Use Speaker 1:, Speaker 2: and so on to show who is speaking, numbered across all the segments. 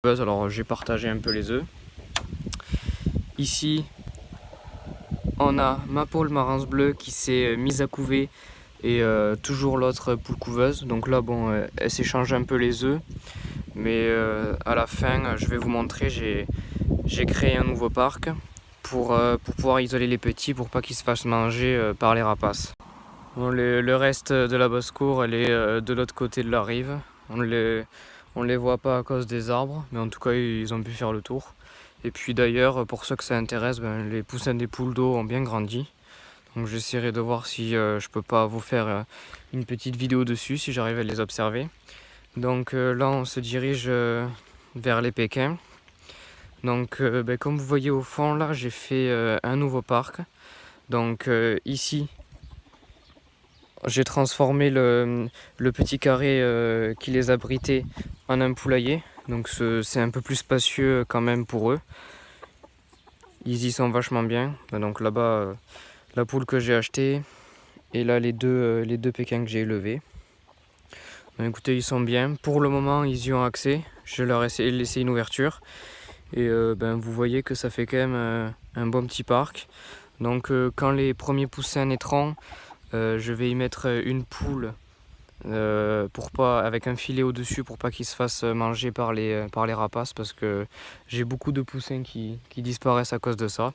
Speaker 1: Alors j'ai partagé un peu les œufs. Ici on a ma poule marance bleue qui s'est mise à couver et toujours l'autre poule couveuse. Donc là bon, elle s'échange un peu les œufs, mais à la fin je vais vous montrer, j'ai créé un nouveau parc pour pouvoir isoler les petits pour pas qu'ils se fassent manger par les rapaces. Bon, le reste de la basse-cour elle est de l'autre côté de la rive. On les voit pas à cause des arbres, mais en tout cas ils ont pu faire le tour. Et puis d'ailleurs, pour ceux que ça intéresse, les poussins des poules d'eau ont bien grandi. Donc j'essaierai de voir si je peux pas vous faire une petite vidéo dessus, si j'arrive à les observer. Donc là on se dirige vers les Pékins. Donc comme vous voyez au fond là, j'ai fait un nouveau parc. Donc ici, j'ai transformé le petit carré qui les abritait en un poulailler. Donc c'est un peu plus spacieux quand même pour eux. Ils y sont vachement bien. Donc là-bas, la poule que j'ai achetée et là les deux Pékins que j'ai élevés. Donc, écoutez, ils sont bien. Pour le moment, ils y ont accès. Je leur ai laissé une ouverture. Et vous voyez que ça fait quand même un bon petit parc. Donc quand les premiers poussins naîtront, je vais y mettre une poule avec un filet au-dessus pour pas qu'ils se fassent manger par les rapaces, parce que j'ai beaucoup de poussins qui disparaissent à cause de ça.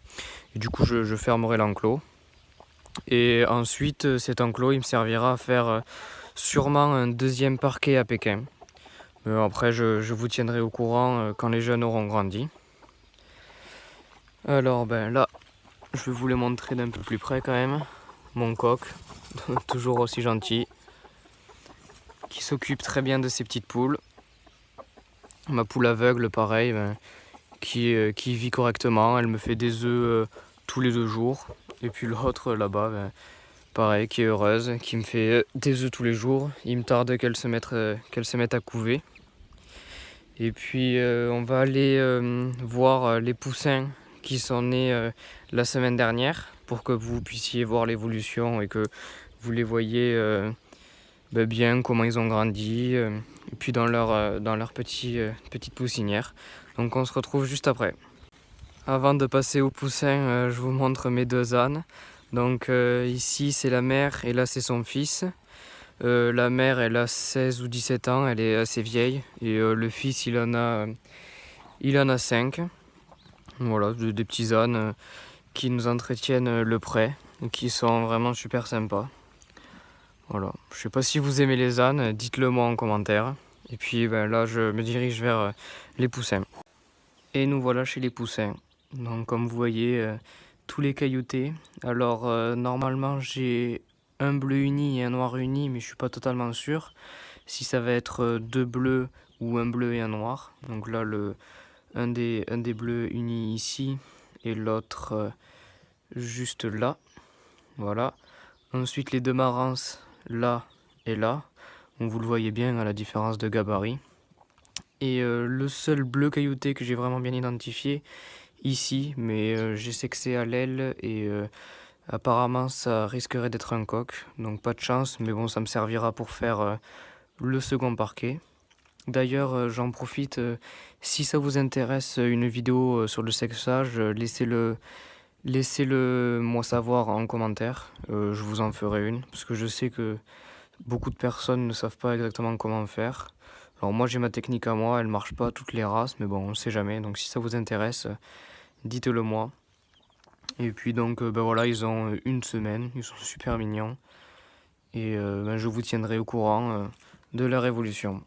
Speaker 1: Et du coup, je fermerai l'enclos. Et ensuite, cet enclos, il me servira à faire sûrement un deuxième parquet à Pékin. Après, je vous tiendrai au courant quand les jeunes auront grandi. Alors, là, je vais vous les montrer d'un peu plus près quand même. Mon coq, toujours aussi gentil, qui s'occupe très bien de ses petites poules. Ma poule aveugle, pareil, qui vit correctement. Elle me fait des œufs tous les 2 jours. Et puis l'autre là-bas, pareil, qui est heureuse, qui me fait des œufs tous les jours. Il me tarde qu'elle se mette à couver. Et puis on va aller voir les poussins qui sont nés la semaine dernière, pour que vous puissiez voir l'évolution et que vous les voyez bien, comment ils ont grandi, et puis dans leur petite poussinière. Donc on se retrouve juste après. Avant de passer aux poussins, je vous montre mes 2 ânes. Donc ici c'est la mère et là c'est son fils. La mère elle a 16 ou 17 ans, elle est assez vieille. Et le fils il en a 5. Voilà, des petits ânes qui nous entretiennent le pré et qui sont vraiment super sympas. Voilà, je sais pas si vous aimez les ânes, dites-le moi en commentaire. Et puis là je me dirige vers les poussins. Et nous voilà chez les poussins. Donc comme vous voyez, tous les cailloutés. Alors normalement j'ai un bleu uni et un noir uni, mais je suis pas totalement sûr si ça va être 2 bleus ou un bleu et un noir. Donc là un des bleus unis ici et l'autre juste là. Voilà. Ensuite les 2 marances là et là. Donc vous le voyez bien à la différence de gabarit. Et le seul bleu caillouté que j'ai vraiment bien identifié ici, mais je sais que c'est à l'aile et apparemment ça risquerait d'être un coq, donc pas de chance, mais bon ça me servira pour faire le second parquet. D'ailleurs j'en profite, si ça vous intéresse une vidéo sur le sexage, laissez-le moi savoir en commentaire, je vous en ferai une, parce que je sais que beaucoup de personnes ne savent pas exactement comment faire. Alors moi j'ai ma technique à moi, elle marche pas à toutes les races, mais bon on sait jamais, donc si ça vous intéresse, dites-le moi. Et puis donc voilà, ils ont 1 semaine, ils sont super mignons. Et je vous tiendrai au courant de leur évolution.